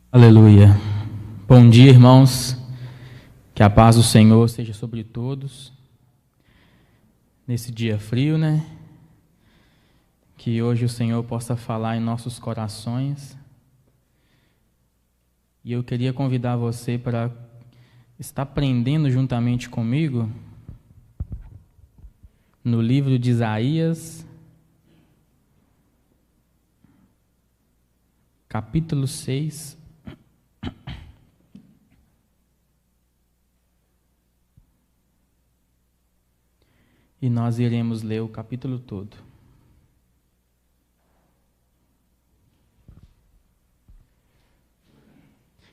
Aleluia. Bom dia, irmãos. Que a paz do Senhor seja sobre todos. Nesse dia frio, né? Que hoje o Senhor possa falar em nossos corações. E eu queria convidar você para estar aprendendo juntamente comigo no livro de Isaías, capítulo 6. E nós iremos ler o capítulo todo.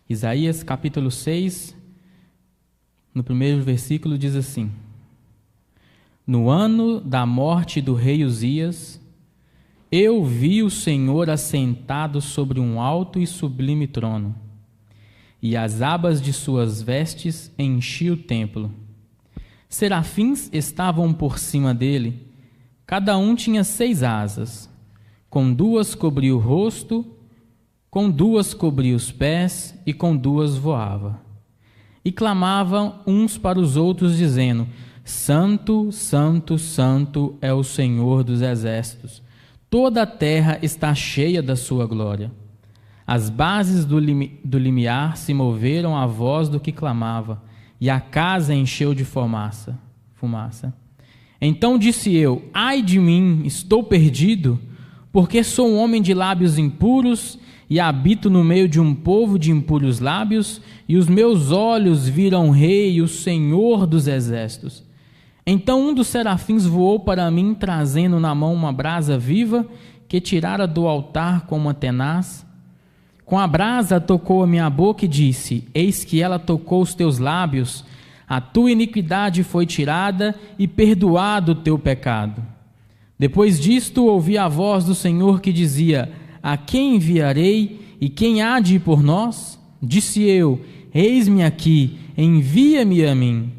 Isaías capítulo 6, no primeiro versículo diz assim: No ano da morte do rei Uzias, eu vi o Senhor assentado sobre um alto e sublime trono, e as abas de suas vestes enchiam o templo. Serafins estavam por cima dele, cada um tinha 6 asas, com 2 cobria o rosto, com 2 cobria os pés, e com 2 voava. E clamavam uns para os outros, dizendo: Santo, Santo, Santo é o Senhor dos exércitos, toda a terra está cheia da sua glória. As bases do limiar se moveram à voz do que clamava, e a casa encheu de fumaça. Então disse eu: Ai de mim, estou perdido, porque sou um homem de lábios impuros, e habito no meio de um povo de impuros lábios, e os meus olhos viram o Rei, o Senhor dos exércitos. Então um dos serafins voou para mim, trazendo na mão uma brasa viva, que tirara do altar com uma tenaz. Com a brasa tocou a minha boca e disse: Eis que ela tocou os teus lábios, a tua iniquidade foi tirada e perdoado o teu pecado. Depois disto ouvi a voz do Senhor que dizia: A quem enviarei e quem há de ir por nós? Disse eu: Eis-me aqui, envia-me a mim.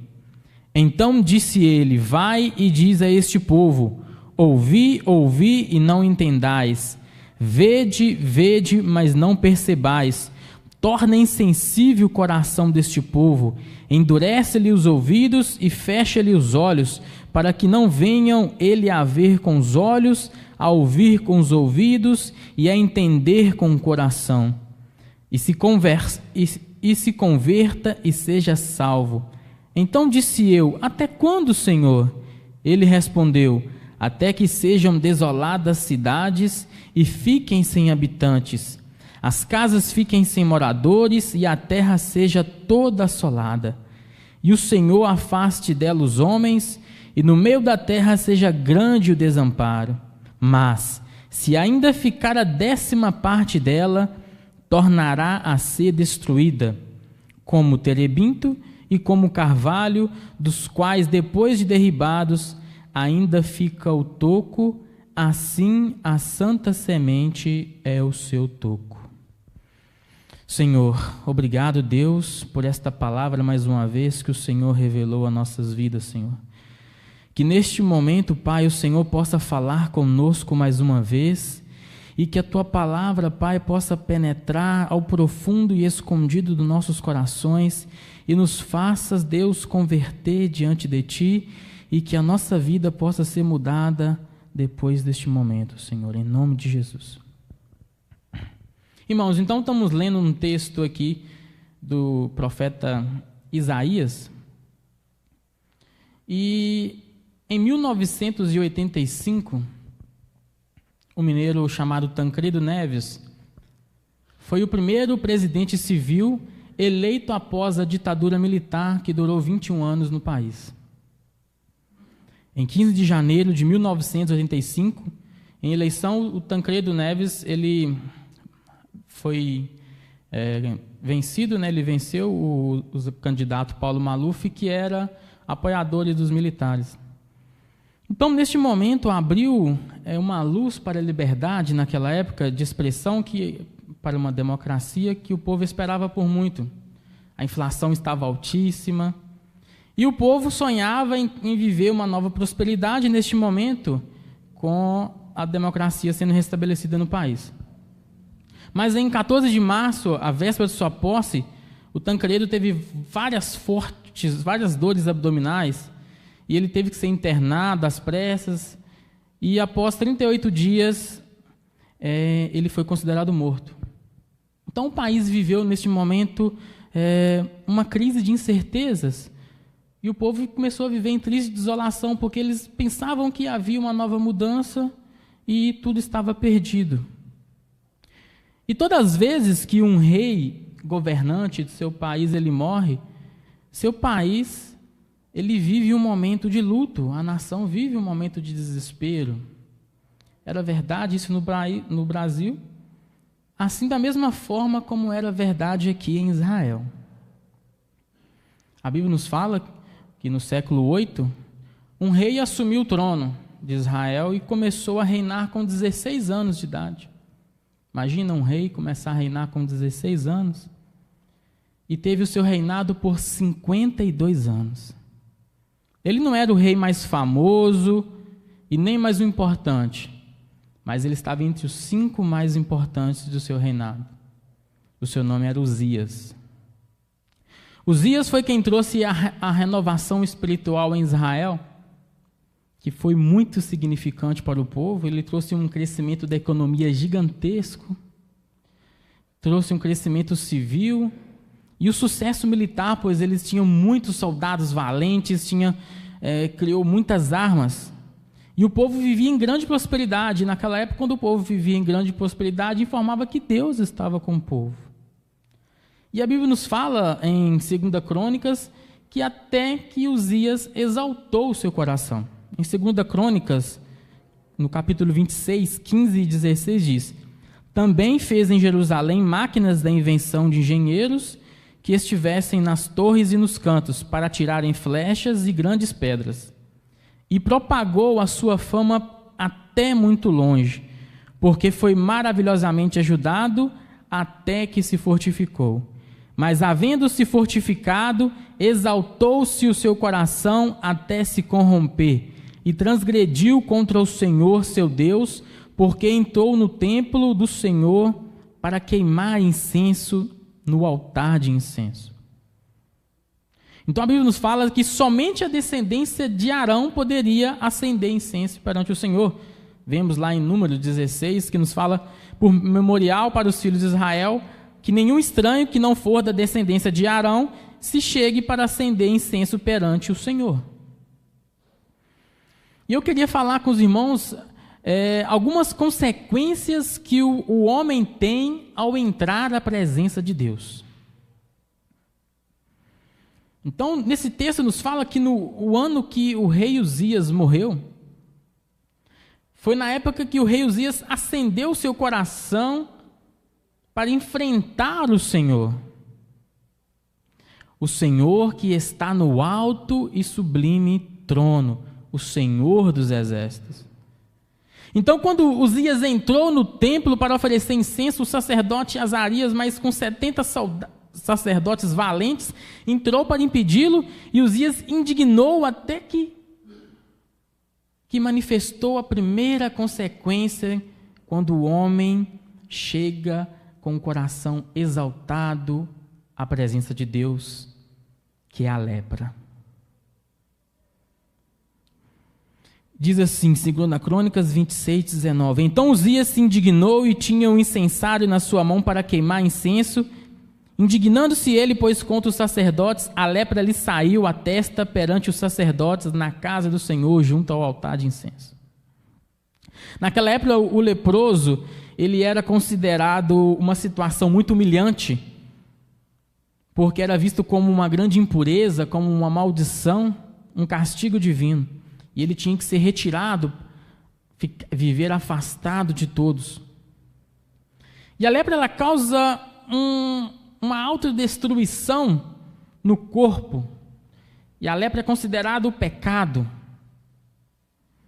Então disse ele: Vai e diz a este povo: Ouvi, ouvi e não entendais. Vede, vede, mas não percebais. Torna insensível o coração deste povo, endurece-lhe os ouvidos e fecha-lhe os olhos, para que não venham ele a ver com os olhos, a ouvir com os ouvidos e a entender com o coração, e se converta e seja salvo. Então disse eu: Até quando, Senhor? Ele respondeu: Até que sejam desoladas cidades e fiquem sem habitantes, as casas fiquem sem moradores e a terra seja toda assolada. E o Senhor afaste dela os homens, e no meio da terra seja grande o desamparo. Mas, se ainda ficar a 10ª parte dela, tornará a ser destruída, como o terebinto e como o carvalho, dos quais, depois de derribados, ainda fica o toco, assim a santa semente é o seu toco. Senhor, obrigado, Deus, por esta palavra mais uma vez que o Senhor revelou a nossas vidas, Senhor. Que neste momento, Pai, o Senhor possa falar conosco mais uma vez e que a Tua palavra, Pai, possa penetrar ao profundo e escondido dos nossos corações e nos faças, Deus, converter diante de Ti e que a nossa vida possa ser mudada depois deste momento, Senhor, em nome de Jesus. Irmãos, então estamos lendo um texto aqui do profeta Isaías, e em 1985, um mineiro chamado Tancredo Neves foi o primeiro presidente civil eleito após a ditadura militar que durou 21 anos no país. Em 15 de janeiro de 1985, em eleição, o Tancredo Neves ele foi vencido, né? Ele venceu o candidato Paulo Maluf, que era apoiador dos militares. Então, neste momento, abriu uma luz para a liberdade, naquela época, de expressão, para uma democracia que o povo esperava por muito. A inflação estava altíssima, e o povo sonhava em viver uma nova prosperidade neste momento, com a democracia sendo restabelecida no país. Mas em 14 de março, a véspera de sua posse, o Tancredo teve várias dores abdominais, e ele teve que ser internado às pressas, e após 38 dias, ele foi considerado morto. Então o país viveu neste momento uma crise de incertezas, e o povo começou a viver em triste desolação, porque eles pensavam que havia uma nova mudança e tudo estava perdido. E todas as vezes que um rei governante de seu país ele morre, seu país ele vive um momento de luto, a nação vive um momento de desespero. Era verdade isso no Brasil, assim da mesma forma como era verdade aqui em Israel. A Bíblia nos fala que no século 8, um rei assumiu o trono de Israel e começou a reinar com 16 anos de idade. Imagina um rei começar a reinar com 16 anos e teve o seu reinado por 52 anos. Ele não era o rei mais famoso e nem mais o importante, mas ele estava entre os 5 mais importantes do seu reinado. O seu nome era Uzias. Uzias foi quem trouxe a renovação espiritual em Israel, que foi muito significante para o povo. Ele trouxe um crescimento da economia gigantesco, trouxe um crescimento civil e o sucesso militar, pois eles tinham muitos soldados valentes, criou muitas armas. E o povo vivia em grande prosperidade. Naquela época, quando o povo vivia em grande prosperidade, informava que Deus estava com o povo. E a Bíblia nos fala, em 2 Crônicas, que até que Uzias exaltou o seu coração. Em 2 Crônicas, no capítulo 26, 15 e 16, diz: também fez em Jerusalém máquinas da invenção de engenheiros que estivessem nas torres e nos cantos, para atirarem flechas e grandes pedras. E propagou a sua fama até muito longe, porque foi maravilhosamente ajudado até que se fortificou. Mas, havendo-se fortificado, exaltou-se o seu coração até se corromper, e transgrediu contra o Senhor seu Deus, porque entrou no templo do Senhor para queimar incenso no altar de incenso. Então a Bíblia nos fala que somente a descendência de Arão poderia acender incenso perante o Senhor. Vemos lá em Número 16, que nos fala, por memorial para os filhos de Israel, que nenhum estranho que não for da descendência de Arão se chegue para acender incenso perante o Senhor. E eu queria falar com os irmãos algumas consequências que o homem tem ao entrar na presença de Deus. Então, nesse texto nos fala que no ano que o rei Uzias morreu, foi na época que o rei Uzias acendeu o seu coração para enfrentar o Senhor. O Senhor que está no alto e sublime trono, o Senhor dos exércitos. Então, quando Uzias entrou no templo para oferecer incenso, o sacerdote Azarias, mais com 70 sacerdotes valentes, entrou para impedi-lo, e Uzias indignou até que manifestou a primeira consequência quando o homem chega com o coração exaltado à presença de Deus, que é a lepra. Diz assim, 2 Crônicas 26, 19: Então Uzias se indignou e tinha um incensário na sua mão para queimar incenso. Indignando-se ele, pois, contra os sacerdotes, a lepra lhe saiu à testa perante os sacerdotes na casa do Senhor, junto ao altar de incenso. Naquela época, o leproso, ele era considerado uma situação muito humilhante, porque era visto como uma grande impureza, como uma maldição, um castigo divino. E ele tinha que ser retirado, viver afastado de todos. E a lepra, ela causa uma autodestruição no corpo. E a lepra é considerada o pecado,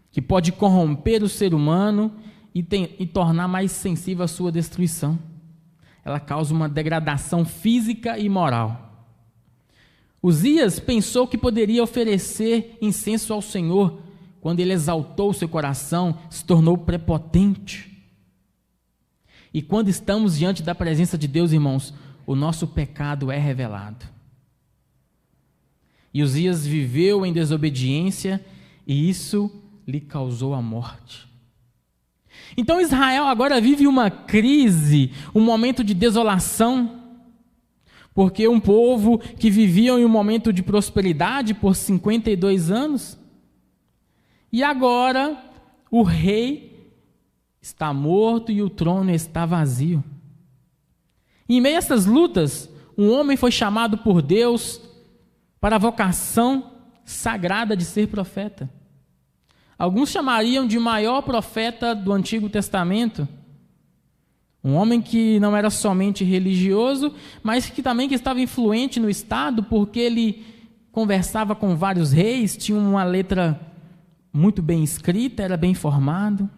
que pode corromper o ser humano e tornar mais sensível à sua destruição. Ela causa uma degradação física e moral. Uzias pensou que poderia oferecer incenso ao Senhor quando ele exaltou seu coração, se tornou prepotente. E quando estamos diante da presença de Deus, irmãos, o nosso pecado é revelado. E Uzias viveu em desobediência e isso lhe causou a morte. Então Israel agora vive uma crise, um momento de desolação, porque um povo que vivia em um momento de prosperidade por 52 anos, e agora o rei está morto e o trono está vazio. Em meio a essas lutas, um homem foi chamado por Deus para a vocação sagrada de ser profeta. Alguns chamariam de maior profeta do Antigo Testamento. Um homem que não era somente religioso, mas que também estava influente no estado, porque ele conversava com vários reis, tinha uma letra muito bem escrita, era bem formado.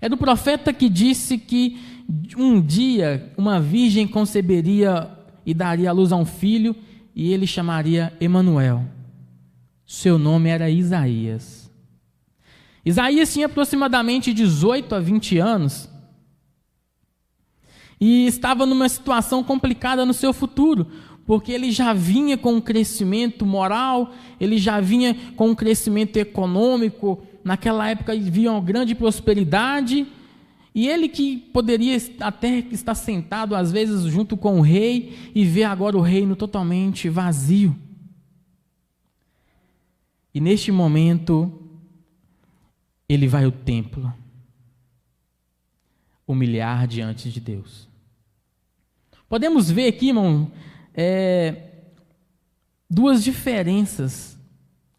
Era o profeta que disse que um dia uma virgem conceberia e daria à luz a um filho, e ele chamaria Emanuel. Seu nome era Isaías. Isaías tinha aproximadamente 18 a 20 anos e estava numa situação complicada no seu futuro, porque ele já vinha com um crescimento moral, ele já vinha com um crescimento econômico. Naquela época havia uma grande prosperidade, e ele que poderia até estar sentado às vezes junto com o rei e ver agora o reino totalmente vazio. E neste momento ele vai ao templo humilhar diante de Deus. Podemos ver aqui, irmão, duas diferenças.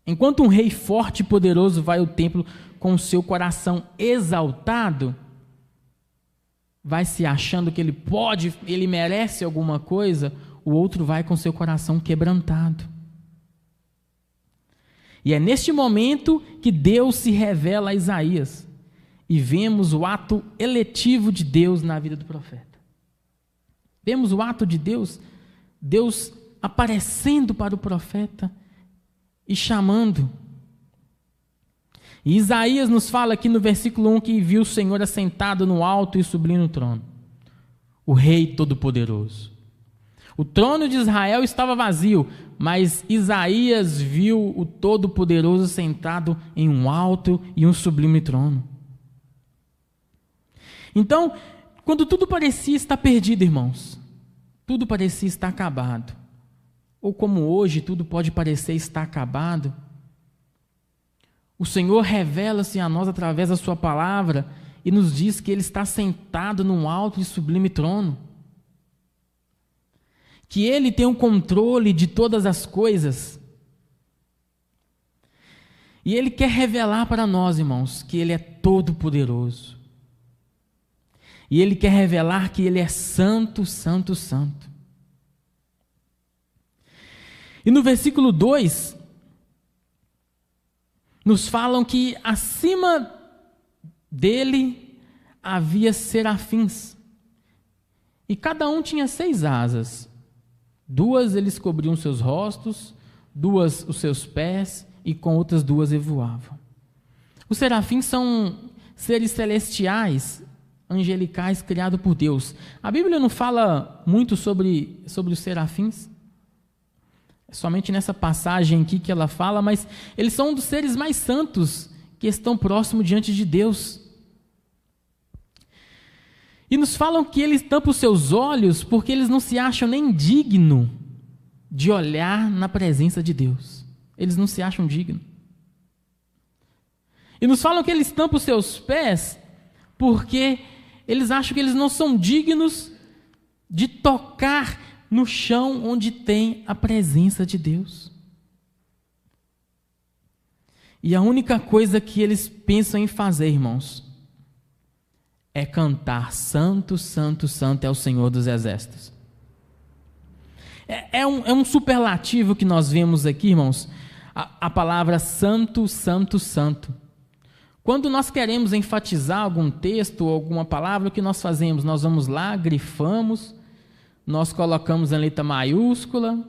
Enquanto um rei forte e poderoso vai ao templo com o seu coração exaltado, vai se achando que ele merece alguma coisa, o outro vai com seu coração quebrantado. E é neste momento que Deus se revela a Isaías, e vemos o ato eletivo de Deus na vida do profeta. Vemos o ato de Deus aparecendo para o profeta e chamando. E Isaías nos fala aqui no versículo 1 que viu o Senhor assentado no alto e sublime trono, o Rei Todo-Poderoso. O trono de Israel estava vazio, mas Isaías viu o Todo-Poderoso sentado em um alto e um sublime trono. Então, quando tudo parecia estar perdido, irmãos, tudo parecia estar acabado, ou como hoje tudo pode parecer estar acabado, o Senhor revela-se a nós através da sua palavra e nos diz que Ele está sentado num alto e sublime trono, que Ele tem o controle de todas as coisas, e Ele quer revelar para nós, irmãos, que Ele é todo-poderoso, e Ele quer revelar que Ele é santo, santo, santo. E no versículo 2, nos falam que acima dele havia serafins, e cada um tinha 6 asas. 2 eles cobriam seus rostos, 2 os seus pés, e com outras 2 eles voavam. Os serafins são seres celestiais, angelicais, criados por Deus. A Bíblia não fala muito sobre os serafins, é somente nessa passagem aqui que ela fala, mas eles são um dos seres mais santos que estão próximos diante de Deus. E nos falam que eles tampam os seus olhos porque eles não se acham nem dignos de olhar na presença de Deus. Eles não se acham dignos. E nos falam que eles tampam os seus pés porque eles acham que eles não são dignos de tocar no chão onde tem a presença de Deus. E a única coisa que eles pensam em fazer, irmãos, é cantar santo, santo, santo é o Senhor dos Exércitos. É um superlativo que nós vemos aqui, irmãos, a palavra santo, santo, santo. Quando nós queremos enfatizar algum texto ou alguma palavra, o que nós fazemos? Nós vamos lá, grifamos, nós colocamos em letra maiúscula,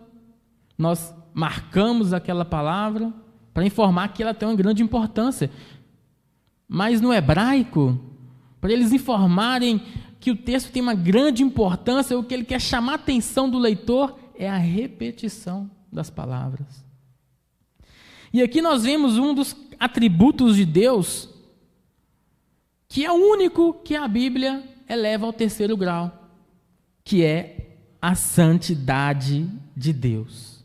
nós marcamos aquela palavra para informar que ela tem uma grande importância. Mas no hebraico, para eles informarem que o texto tem uma grande importância, o que ele quer chamar a atenção do leitor é a repetição das palavras. E aqui nós vemos um dos atributos de Deus, que é o único que a Bíblia eleva ao terceiro grau, que é a santidade de Deus.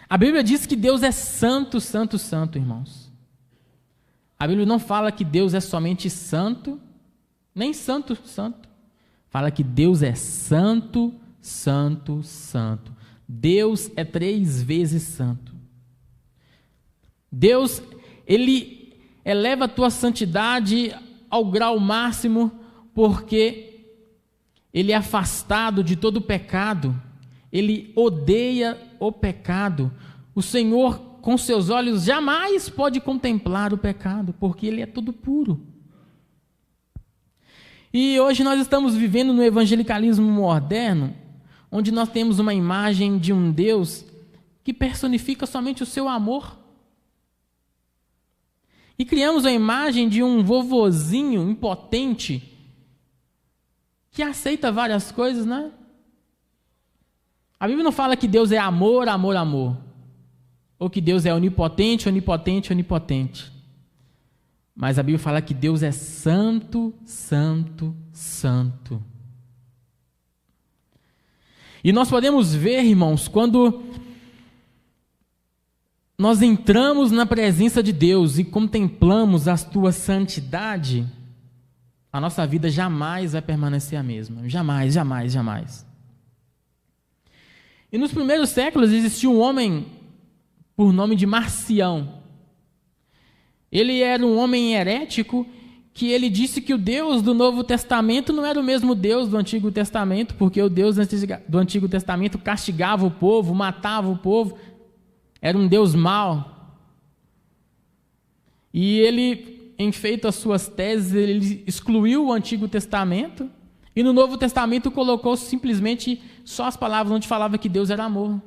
A Bíblia diz que Deus é santo, santo, santo, irmãos. A Bíblia não fala que Deus é somente santo, nem santo, santo. Fala que Deus é santo, santo, santo. Deus é 3 vezes santo. Deus, Ele eleva a tua santidade ao grau máximo, porque Ele é afastado de todo pecado. Ele odeia o pecado. O Senhor, com seus olhos, jamais pode contemplar o pecado, porque Ele é todo puro. E hoje nós estamos vivendo no evangelicalismo moderno, onde nós temos uma imagem de um Deus que personifica somente o seu amor. E criamos a imagem de um vovozinho impotente que aceita várias coisas, né? A Bíblia não fala que Deus é amor, amor, amor. Ou que Deus é onipotente, onipotente, onipotente. Mas a Bíblia fala que Deus é santo, santo, santo. E nós podemos ver, irmãos, quando nós entramos na presença de Deus e contemplamos a tua santidade, a nossa vida jamais vai permanecer a mesma. Jamais, jamais, jamais. E nos primeiros séculos existia um homem por nome de Marcião. Ele era um homem herético que ele disse que o Deus do Novo Testamento não era o mesmo Deus do Antigo Testamento, porque o Deus do Antigo Testamento castigava o povo, matava o povo, era um Deus mau. E ele, em feito as suas teses, ele excluiu o Antigo Testamento e no Novo Testamento colocou simplesmente só as palavras onde falava que Deus era amor,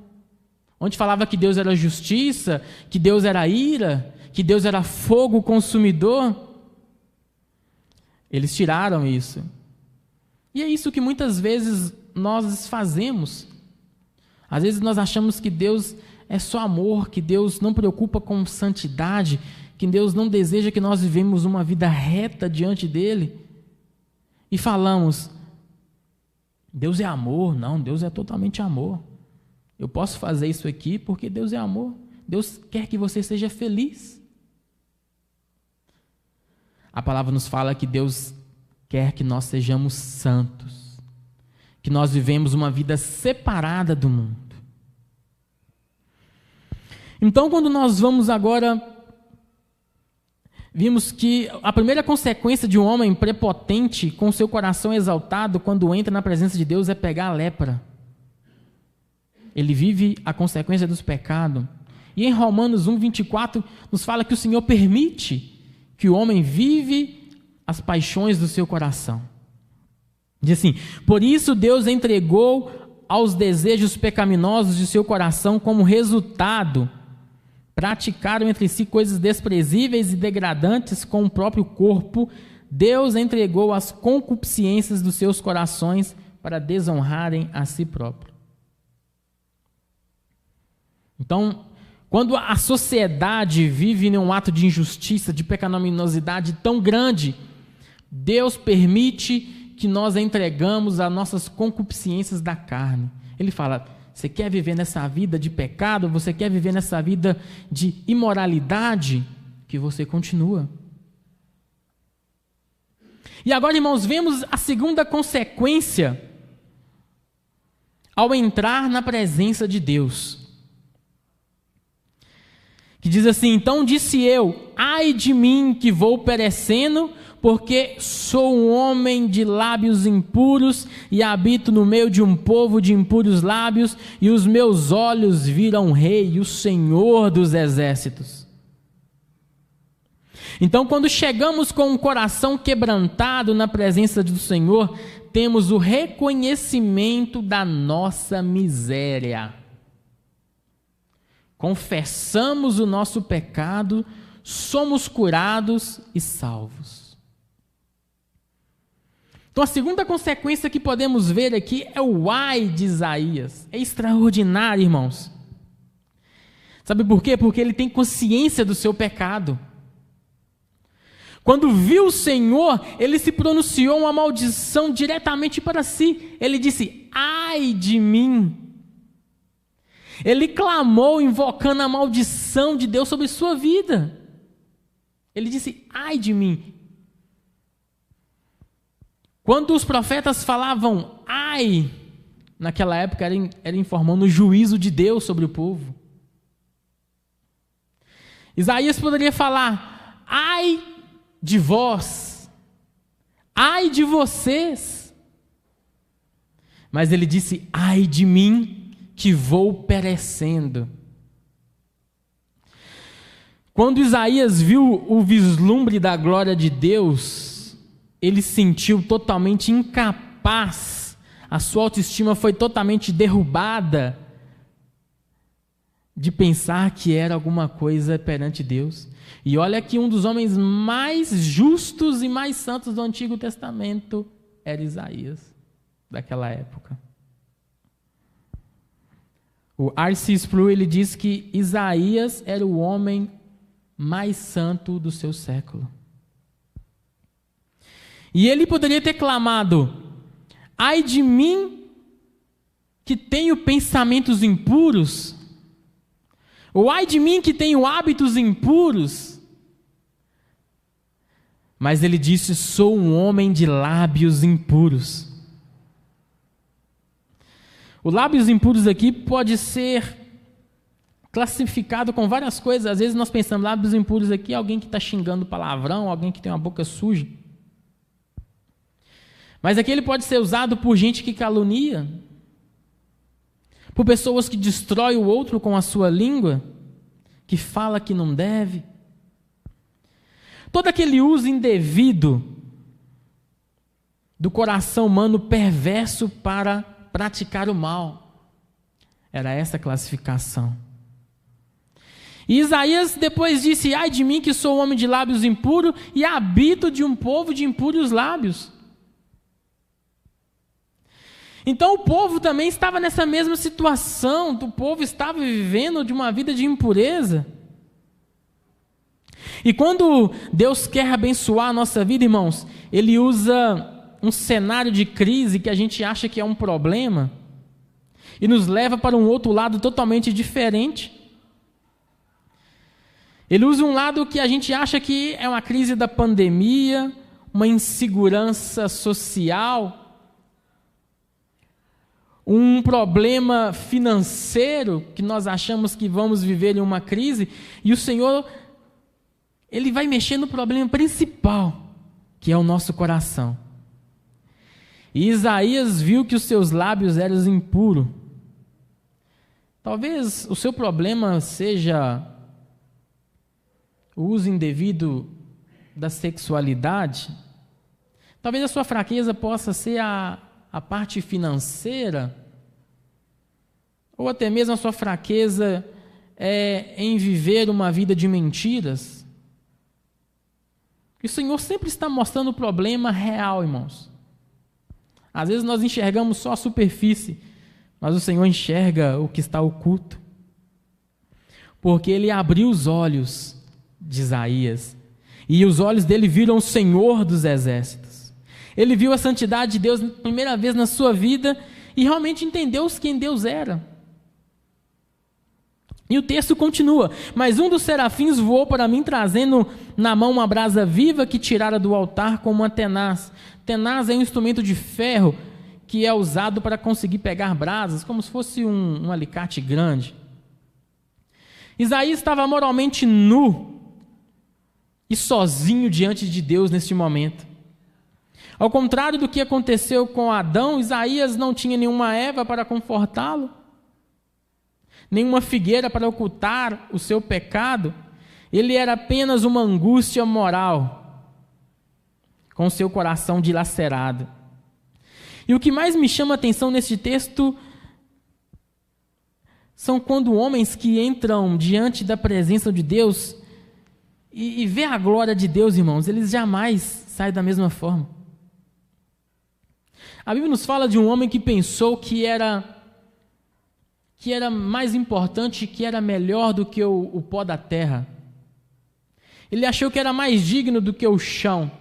onde falava que Deus era justiça, que Deus era ira, que Deus era fogo consumidor. Eles tiraram isso. E é isso que muitas vezes nós fazemos. Às vezes nós achamos que Deus é só amor, que Deus não preocupa com santidade, que Deus não deseja que nós vivemos uma vida reta diante dEle. E falamos, Deus é amor. Não, Deus é totalmente amor. Eu posso fazer isso aqui porque Deus é amor. Deus quer que você seja feliz. A palavra nos fala que Deus quer que nós sejamos santos, que nós vivemos uma vida separada do mundo. Então, quando nós vamos agora, vimos que a primeira consequência de um homem prepotente, com seu coração exaltado, quando entra na presença de Deus, é pegar a lepra. Ele vive a consequência dos pecados. E em Romanos 1:24, nos fala que o Senhor permite que o homem vive as paixões do seu coração. Diz assim, por isso Deus entregou aos desejos pecaminosos de seu coração como resultado, praticaram entre si coisas desprezíveis e degradantes com o próprio corpo. Deus entregou as concupiscências dos seus corações para desonrarem a si próprio. Então, quando a sociedade vive num ato de injustiça, de pecaminosidade tão grande, Deus permite que nós entregamos as nossas concupiscências da carne. Ele fala, você quer viver nessa vida de pecado? Você quer viver nessa vida de imoralidade? Que você continua. E agora, irmãos, vemos a segunda consequência ao entrar na presença de Deus. Que diz assim, então disse eu, ai de mim que vou perecendo, porque sou um homem de lábios impuros e habito no meio de um povo de impuros lábios, e os meus olhos viram o Rei, o Senhor dos exércitos. Então, quando chegamos com o coração quebrantado na presença do Senhor, temos o reconhecimento da nossa miséria. Confessamos o nosso pecado, somos curados e salvos. Então a segunda consequência que podemos ver aqui é o ai de Isaías. É extraordinário, irmãos. Sabe por quê? Porque ele tem consciência do seu pecado. Quando viu o Senhor, ele se pronunciou uma maldição diretamente para si. Ele disse, ai de mim. Ele clamou invocando a maldição de Deus sobre sua vida. Ele disse, ai de mim. Quando os profetas falavam ai, naquela época era informando o juízo de Deus sobre o povo. Isaías poderia falar, ai de vós, ai de vocês. Mas ele disse, ai de mim, que vou perecendo. Quando Isaías viu o vislumbre da glória de Deus, ele sentiu totalmente incapaz, a sua autoestima foi totalmente derrubada de pensar que era alguma coisa perante Deus. E olha que um dos homens mais justos e mais santos do Antigo Testamento era Isaías, daquela época. O R.C. Sproul, ele diz que Isaías era o homem mais santo do seu século. E ele poderia ter clamado, ai de mim que tenho pensamentos impuros, ou ai de mim que tenho hábitos impuros. Mas ele disse, sou um homem de lábios impuros. O lábios impuros aqui pode ser classificado com várias coisas. Às vezes nós pensamos, lábios impuros aqui é alguém que está xingando palavrão, alguém que tem uma boca suja. Mas aqui ele pode ser usado por gente que calunia, por pessoas que destroem o outro com a sua língua, que fala que não deve. Todo aquele uso indevido do coração humano perverso para praticar o mal. Era essa a classificação. E Isaías depois disse, ai de mim que sou homem de lábios impuros e habito de um povo de impuros lábios. Então o povo também estava nessa mesma situação, o povo estava vivendo de uma vida de impureza. E quando Deus quer abençoar a nossa vida, irmãos, Ele usa um cenário de crise que a gente acha que é um problema e nos leva para um outro lado totalmente diferente. Ele usa um lado que a gente acha que é uma crise da pandemia, uma insegurança social, um problema financeiro, que nós achamos que vamos viver em uma crise, e o Senhor, Ele vai mexer no problema principal, que é o nosso coração. E Isaías viu que os seus lábios eram impuros. Talvez o seu problema seja o uso indevido da sexualidade. Talvez a sua fraqueza possa ser a parte financeira, ou até mesmo a sua fraqueza em viver uma vida de mentiras. E o Senhor sempre está mostrando o problema real, irmãos. Às vezes nós enxergamos só a superfície, mas o Senhor enxerga o que está oculto. Porque Ele abriu os olhos de Isaías, e os olhos dele viram o Senhor dos exércitos. Ele viu a santidade de Deus pela primeira vez na sua vida e realmente entendeu quem Deus era. E o texto continua, mas um dos serafins voou para mim, trazendo na mão uma brasa viva que tirara do altar com uma tenaz. Tenaz é um instrumento de ferro que é usado para conseguir pegar brasas, como se fosse um alicate grande. Isaías estava moralmente nu e sozinho diante de Deus neste momento. Ao contrário do que aconteceu com Adão, Isaías não tinha nenhuma Eva para confortá-lo, nenhuma figueira para ocultar o seu pecado. Ele era apenas uma angústia moral, com o seu coração dilacerado. E o que mais me chama a atenção neste texto são quando homens que entram diante da presença de Deus e vê a glória de Deus, irmãos, eles jamais saem da mesma forma. A Bíblia nos fala de um homem que pensou que era mais importante, que era melhor do que o pó da terra. Ele achou que era mais digno do que o chão.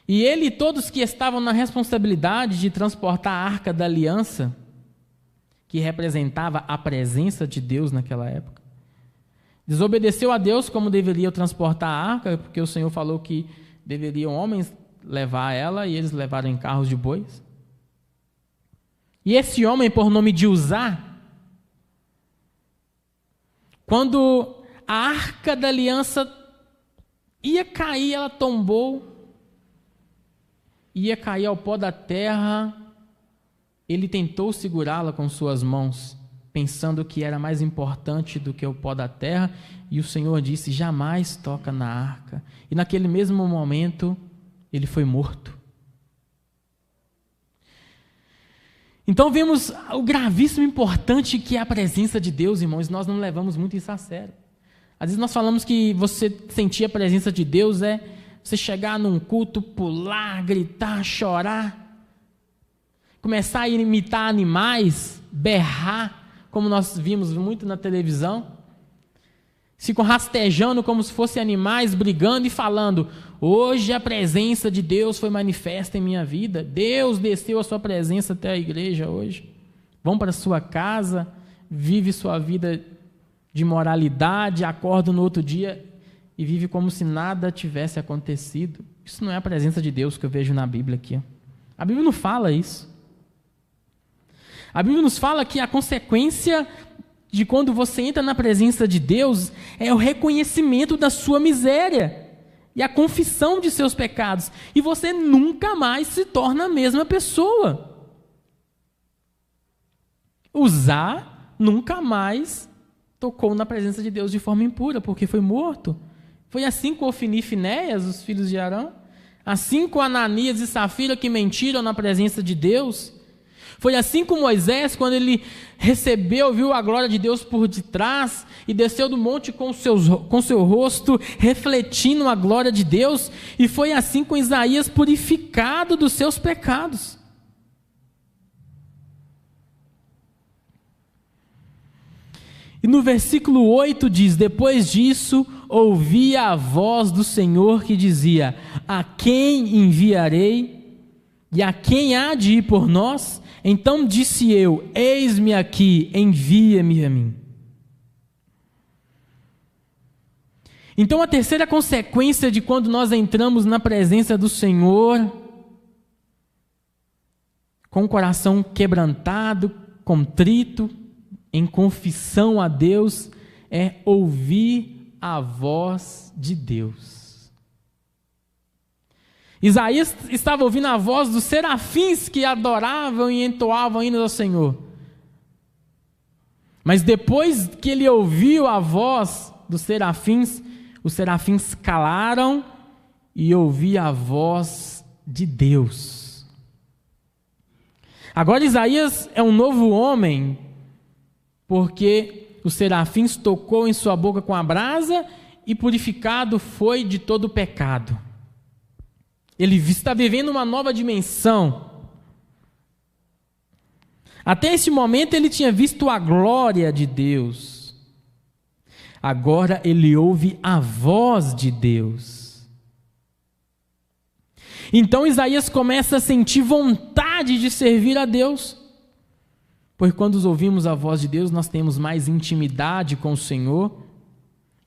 E ele e todos que estavam na responsabilidade de transportar a Arca da Aliança, que representava a presença de Deus naquela época, desobedeceu a Deus como deveriam transportar a arca, porque o Senhor falou que deveriam homens levar ela, e eles levaram em carros de bois. E esse homem, por nome de Uzá, quando a Arca da Aliança ia cair, ela tombou, ia cair ao pó da terra, ele tentou segurá-la com suas mãos, pensando que era mais importante do que o pó da terra, e o Senhor disse: jamais toca na arca. E naquele mesmo momento, ele foi morto. Então vemos o gravíssimo importante que é a presença de Deus, irmãos, nós não levamos muito isso a sério. Às vezes nós falamos que você sentir a presença de Deus é você chegar num culto, pular, gritar, chorar, começar a imitar animais, berrar, como nós vimos muito na televisão, ficam rastejando como se fossem animais, brigando e falando: hoje a presença de Deus foi manifesta em minha vida, Deus desceu a sua presença até a igreja hoje. Vão para a sua casa, vive sua vida de moralidade, acorda no outro dia e vive como se nada tivesse acontecido. Isso não é a presença de Deus que eu vejo na Bíblia aqui. A Bíblia não fala isso. A Bíblia nos fala que a consequência de quando você entra na presença de Deus é o reconhecimento da sua miséria e a confissão de seus pecados, e você nunca mais se torna a mesma pessoa. Uzá nunca mais tocou na presença de Deus de forma impura, porque foi morto. Foi assim com Ofni e Finéias, os filhos de Arão, assim com Ananias e Safira, que mentiram na presença de Deus. Foi assim com Moisés, quando ele viu a glória de Deus por detrás e desceu do monte com seu rosto refletindo a glória de Deus. E foi assim com Isaías, purificado dos seus pecados. E no versículo 8 diz: depois disso, ouvi a voz do Senhor que dizia: a quem enviarei? E a quem há de ir por nós? Então disse eu: eis-me aqui, envia-me a mim. Então a terceira consequência de quando nós entramos na presença do Senhor, com o coração quebrantado, contrito, em confissão a Deus, é ouvir a voz de Deus. Isaías estava ouvindo a voz dos serafins que adoravam e entoavam hinos ao Senhor. Mas depois que ele ouviu a voz dos serafins, os serafins calaram e ouviu a voz de Deus. Agora Isaías é um novo homem, porque os serafins tocou em sua boca com a brasa e purificado foi de todo o pecado. Ele está vivendo uma nova dimensão. Até esse momento ele tinha visto a glória de Deus. Agora ele ouve a voz de Deus. Então Isaías começa a sentir vontade de servir a Deus. Pois quando ouvimos a voz de Deus, nós temos mais intimidade com o Senhor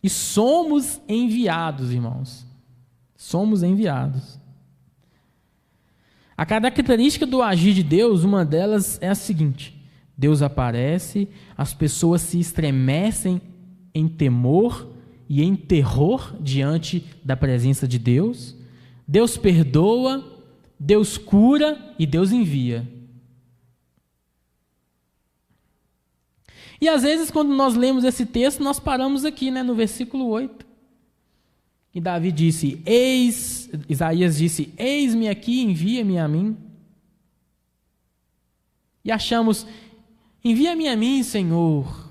e somos enviados, irmãos. Somos enviados. A característica do agir de Deus, uma delas é a seguinte: Deus aparece, as pessoas se estremecem em temor e em terror diante da presença de Deus. Deus perdoa, Deus cura e Deus envia. E às vezes, quando nós lemos esse texto, nós paramos aqui, no versículo 8. E Davi disse: Isaías disse: eis-me aqui, envia-me a mim. E achamos: envia-me a mim, Senhor.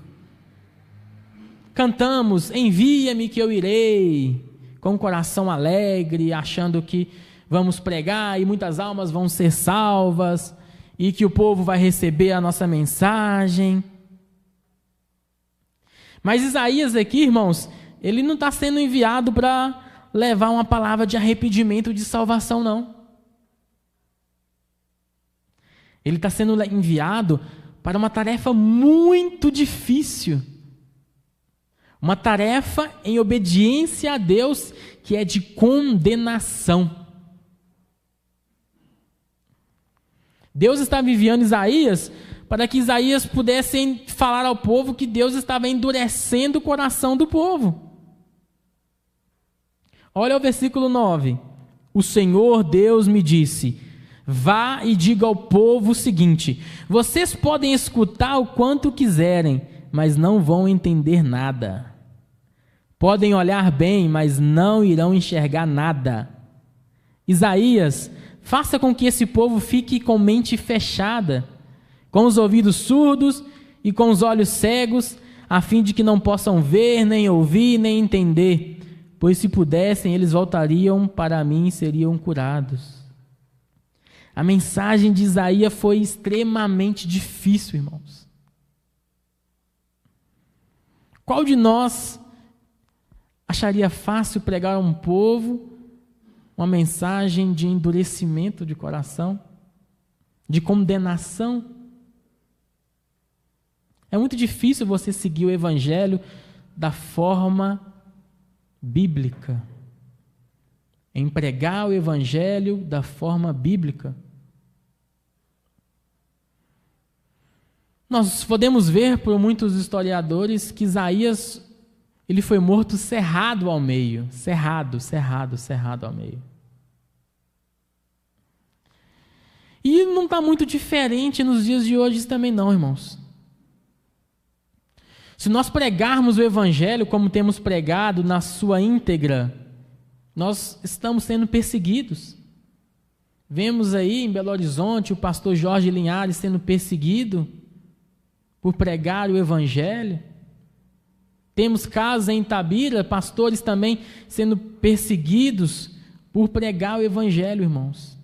Cantamos: envia-me que eu irei, com o coração alegre, achando que vamos pregar e muitas almas vão ser salvas, e que o povo vai receber a nossa mensagem. Mas Isaías aqui, irmãos, ele não está sendo enviado para levar uma palavra de arrependimento, de salvação, não. Ele está sendo enviado para uma tarefa muito difícil. Uma tarefa em obediência a Deus, que é de condenação. Deus estava enviando Isaías para que Isaías pudesse falar ao povo que Deus estava endurecendo o coração do povo. Olha o versículo 9. O Senhor Deus me disse: vá e diga ao povo o seguinte: vocês podem escutar o quanto quiserem, mas não vão entender nada. Podem olhar bem, mas não irão enxergar nada. Isaías, faça com que esse povo fique com mente fechada, com os ouvidos surdos e com os olhos cegos, a fim de que não possam ver, nem ouvir, nem entender. Pois se pudessem, eles voltariam para mim e seriam curados. A mensagem de Isaías foi extremamente difícil, irmãos. Qual de nós acharia fácil pregar a um povo uma mensagem de endurecimento de coração, de condenação? É muito difícil você seguir o Evangelho da forma bíblica, em pregar o Evangelho da forma bíblica. Nós podemos ver por muitos historiadores que Isaías, ele foi morto cerrado ao meio, cerrado ao meio. E não está muito diferente nos dias de hoje também não, irmãos. Se nós pregarmos o Evangelho como temos pregado na sua íntegra, nós estamos sendo perseguidos. Vemos aí em Belo Horizonte o pastor Jorge Linhares sendo perseguido por pregar o Evangelho. Temos casos em Itabira, pastores também sendo perseguidos por pregar o Evangelho, irmãos.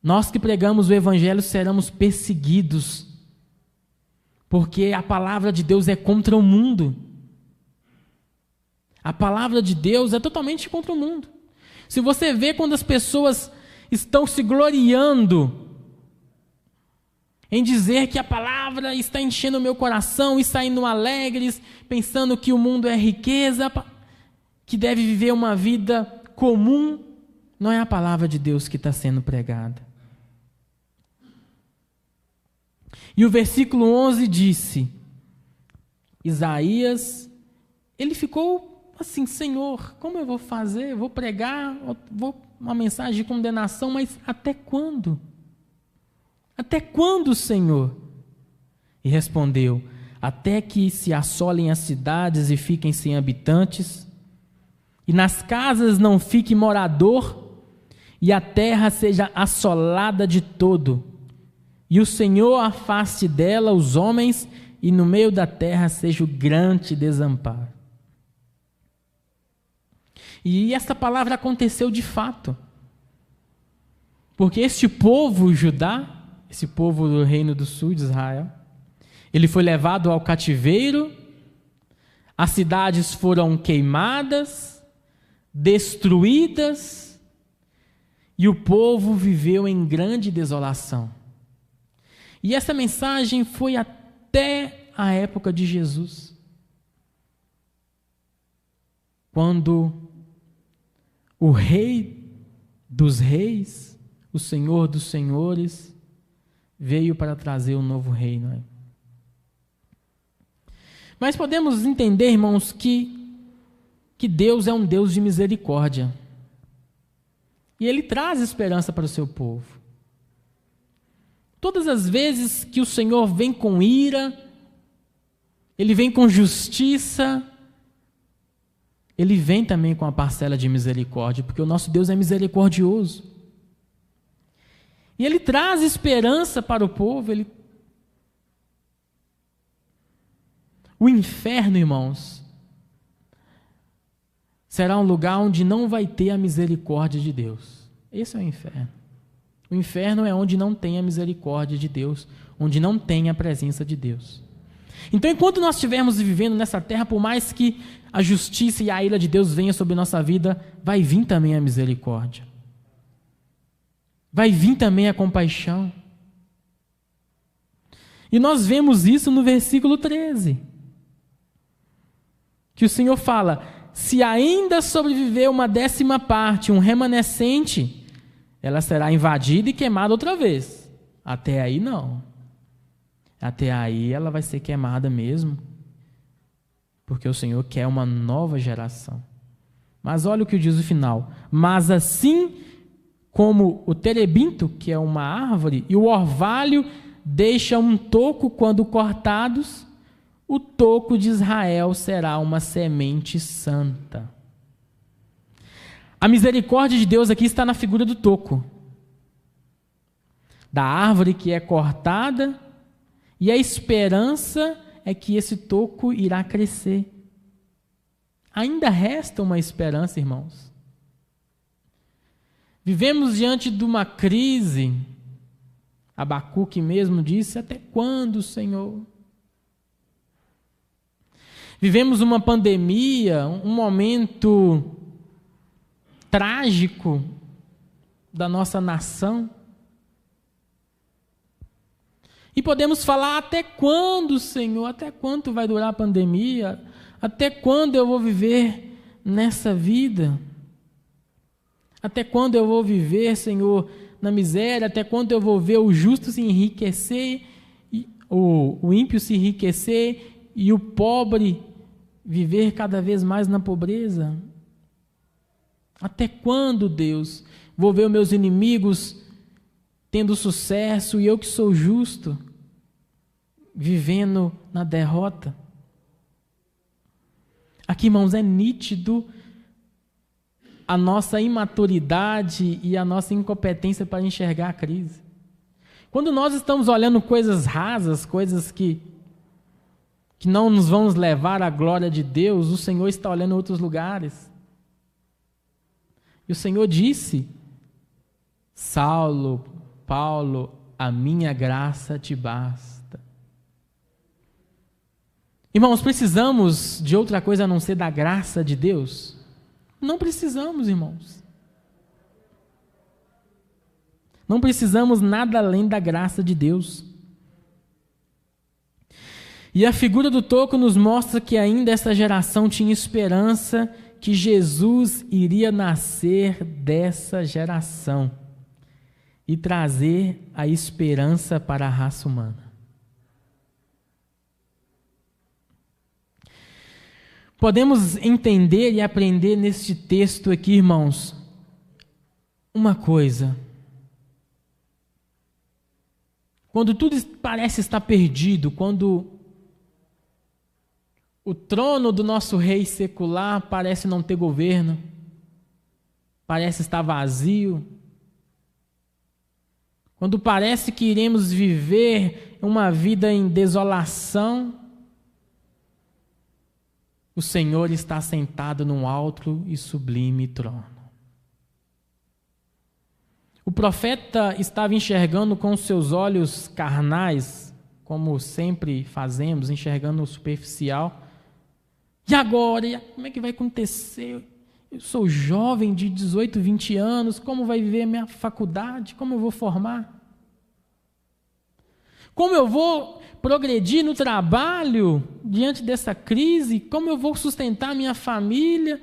Nós que pregamos o Evangelho seremos perseguidos, porque a palavra de Deus é contra o mundo. A palavra de Deus é totalmente contra o mundo. Se você vê quando as pessoas estão se gloriando em dizer que a palavra está enchendo o meu coração e saindo alegres, pensando que o mundo é riqueza, que deve viver uma vida comum, não é a palavra de Deus que está sendo pregada. E o versículo 11 disse, Isaías, ele ficou assim: Senhor, como eu vou fazer? Eu vou pregar uma mensagem de condenação, mas até quando? Até quando, Senhor? E respondeu: até que se assolem as cidades e fiquem sem habitantes, e nas casas não fique morador, e a terra seja assolada de todo, e o Senhor afaste dela os homens, e no meio da terra seja o grande desamparo. E essa palavra aconteceu de fato, porque este povo Judá, esse povo do reino do sul de Israel, ele foi levado ao cativeiro, as cidades foram queimadas, destruídas, e o povo viveu em grande desolação. E essa mensagem foi até a época de Jesus, quando o Rei dos Reis, o Senhor dos Senhores, veio para trazer um novo reino. Mas podemos entender, irmãos, que Deus é um Deus de misericórdia. E Ele traz esperança para o seu povo. Todas as vezes que o Senhor vem com ira, Ele vem com justiça, Ele vem também com a parcela de misericórdia, porque o nosso Deus é misericordioso. E Ele traz esperança para o povo. O inferno, irmãos, será um lugar onde não vai ter a misericórdia de Deus. Esse é o inferno. O inferno é onde não tem a misericórdia de Deus, onde não tem a presença de Deus. Então, enquanto nós estivermos vivendo nessa terra, por mais que a justiça e a ira de Deus venha sobre nossa vida, vai vir também a misericórdia. Vai vir também a compaixão. E nós vemos isso no versículo 13. Que o Senhor fala: se ainda sobreviver uma 10ª parte, um remanescente, ela será invadida e queimada outra vez. Até aí não. Até aí ela vai ser queimada mesmo, porque o Senhor quer uma nova geração. Mas olha o que diz o final: mas assim como o terebinto, que é uma árvore, e o orvalho deixa um toco quando cortados, o toco de Israel será uma semente santa. A misericórdia de Deus aqui está na figura do toco, da árvore que é cortada, e a esperança é que esse toco irá crescer. Ainda resta uma esperança, irmãos. Vivemos diante de uma crise. Abacuque mesmo disse: até quando, Senhor? Vivemos uma pandemia, um momento trágico da nossa nação. E podemos falar: até quando, Senhor? Até quando vai durar a pandemia? Até quando eu vou viver nessa vida? Até quando eu vou viver, Senhor, na miséria? Até quando eu vou ver o justo se enriquecer, o ímpio se enriquecer e o pobre viver cada vez mais na pobreza? Até quando, Deus, vou ver os meus inimigos tendo sucesso e eu que sou justo vivendo na derrota? Aqui, irmãos, é nítido a nossa imaturidade e a nossa incompetência para enxergar a crise. Quando nós estamos olhando coisas rasas, coisas que não nos vão nos levar à glória de Deus, o Senhor está olhando em outros lugares. E o Senhor disse: Saulo, Paulo, a minha graça te basta. Irmãos, precisamos de outra coisa a não ser da graça de Deus? Não precisamos, irmãos. Não precisamos nada além da graça de Deus. E a figura do toco nos mostra que ainda essa geração tinha esperança que Jesus iria nascer dessa geração e trazer a esperança para a raça humana. Podemos entender e aprender neste texto aqui, irmãos, uma coisa. Quando tudo parece estar perdido, quando o trono do nosso rei secular parece não ter governo, parece estar vazio, quando parece que iremos viver uma vida em desolação, o Senhor está sentado num alto e sublime trono. O profeta estava enxergando com os seus olhos carnais, como sempre fazemos, enxergando o superficial. E agora? Como é que vai acontecer? Eu sou jovem de 18, 20 anos, como vai viver a minha faculdade? Como eu vou formar? Como eu vou progredir no trabalho diante dessa crise? Como eu vou sustentar minha família?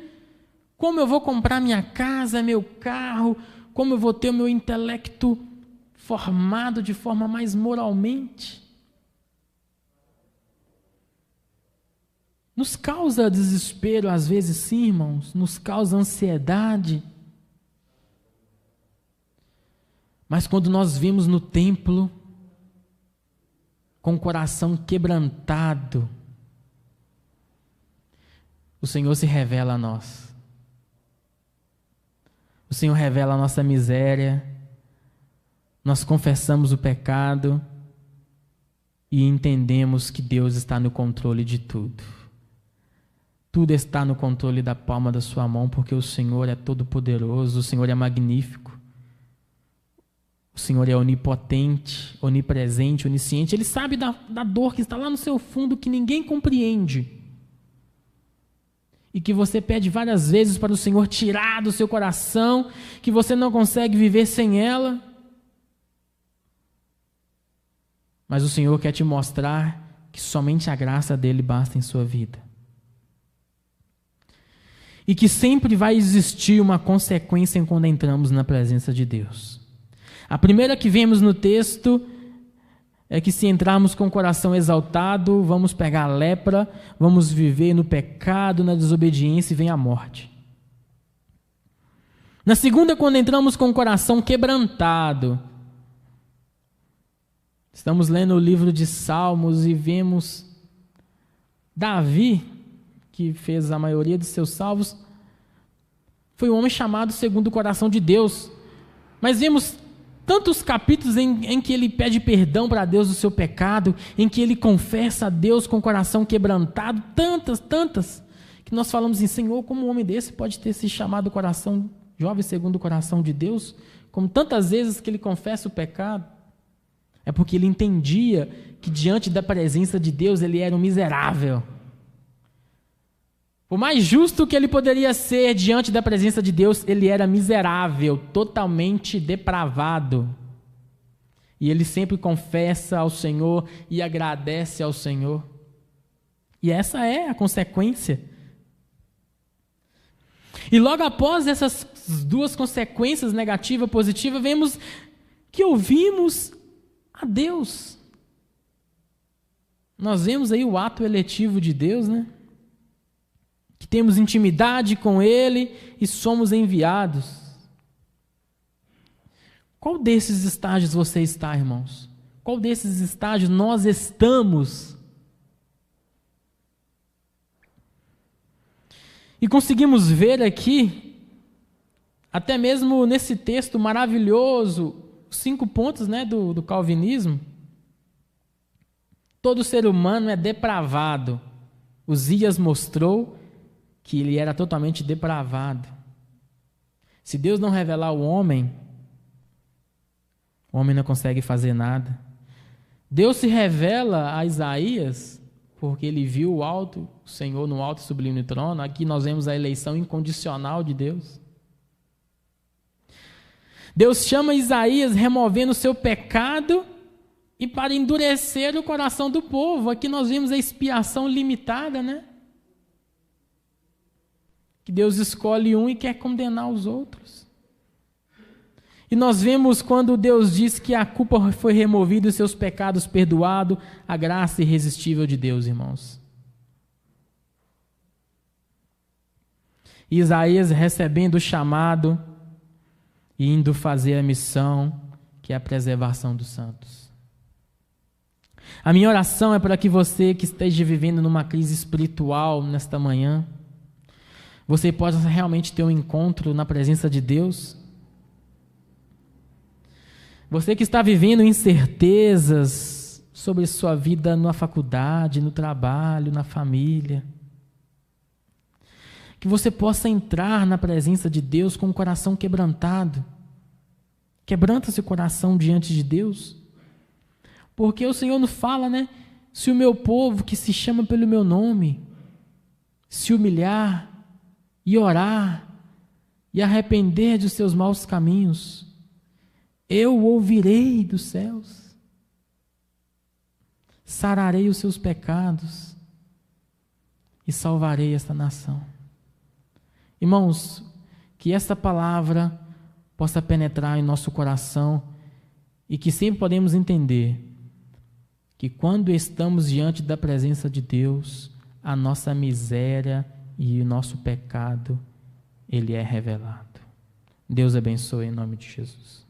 Como eu vou comprar minha casa, meu carro? Como eu vou ter o meu intelecto formado de forma mais moralmente? Nos causa desespero, às vezes, sim, irmãos, nos causa ansiedade. Mas quando nós vemos no templo, com o coração quebrantado, o Senhor se revela a nós. O Senhor revela a nossa miséria, nós confessamos o pecado e entendemos que Deus está no controle de tudo. Tudo está no controle da palma da sua mão, porque o Senhor é todo-poderoso, o Senhor é magnífico, o Senhor é onipotente, onipresente, onisciente. Ele sabe da dor que está lá no seu fundo, que ninguém compreende, e que você pede várias vezes para o Senhor tirar do seu coração, que você não consegue viver sem ela. Mas o Senhor quer te mostrar que somente a graça dele basta em sua vida. E que sempre vai existir uma consequência quando entramos na presença de Deus. A primeira que vemos no texto é que se entrarmos com o coração exaltado, vamos pegar a lepra, vamos viver no pecado, na desobediência e vem a morte. Na segunda, quando entramos com o coração quebrantado, estamos lendo o livro de Salmos e vemos Davi, que fez a maioria dos seus salmos, foi um homem chamado segundo o coração de Deus. Mas vemos tantos capítulos em que ele pede perdão para Deus do seu pecado, em que ele confessa a Deus com o coração quebrantado, tantas, que nós falamos assim, Senhor, como um homem desse pode ter se chamado coração jovem segundo o coração de Deus? Como tantas vezes que ele confessa o pecado, é porque ele entendia que diante da presença de Deus ele era um miserável. O mais justo que ele poderia ser diante da presença de Deus, ele era miserável, totalmente depravado. E ele sempre confessa ao Senhor e agradece ao Senhor. E essa é a consequência. E logo após essas duas consequências, negativa e positiva, vemos que ouvimos a Deus. Nós vemos aí o ato eletivo de Deus, né? Que temos intimidade com Ele e somos enviados. Qual desses estágios você está, irmãos? Qual desses estágios nós estamos? E conseguimos ver aqui, até mesmo nesse texto maravilhoso, 5 pontos, né, do calvinismo. Todo ser humano é depravado. Uzias mostrou que ele era totalmente depravado. Se Deus não revelar o homem não consegue fazer nada. Deus se revela a Isaías porque ele viu o Senhor no alto e sublime trono. Aqui nós vemos a eleição incondicional de Deus. Deus chama Isaías removendo o seu pecado e para endurecer o coração do povo. Aqui nós vemos a expiação limitada, né? Que Deus escolhe um e quer condenar os outros. E nós vemos quando Deus diz que a culpa foi removida e os seus pecados perdoados, a graça irresistível de Deus, irmãos. E Isaías recebendo o chamado e indo fazer a missão, que é a preservação dos santos. A minha oração é para que você que esteja vivendo numa crise espiritual nesta manhã, você possa realmente ter um encontro na presença de Deus. Você que está vivendo incertezas sobre sua vida na faculdade, no trabalho, na família, que você possa entrar na presença de Deus com o coração quebrantado. Quebranta seu coração diante de Deus, porque o Senhor nos fala, né? Se o meu povo que se chama pelo meu nome se humilhar e orar e arrepender dos seus maus caminhos, eu ouvirei dos céus, sararei os seus pecados e salvarei esta nação. Irmãos, que esta palavra possa penetrar em nosso coração e que sempre podemos entender que quando estamos diante da presença de Deus, a nossa miséria e o nosso pecado, ele é revelado. Deus abençoe em nome de Jesus.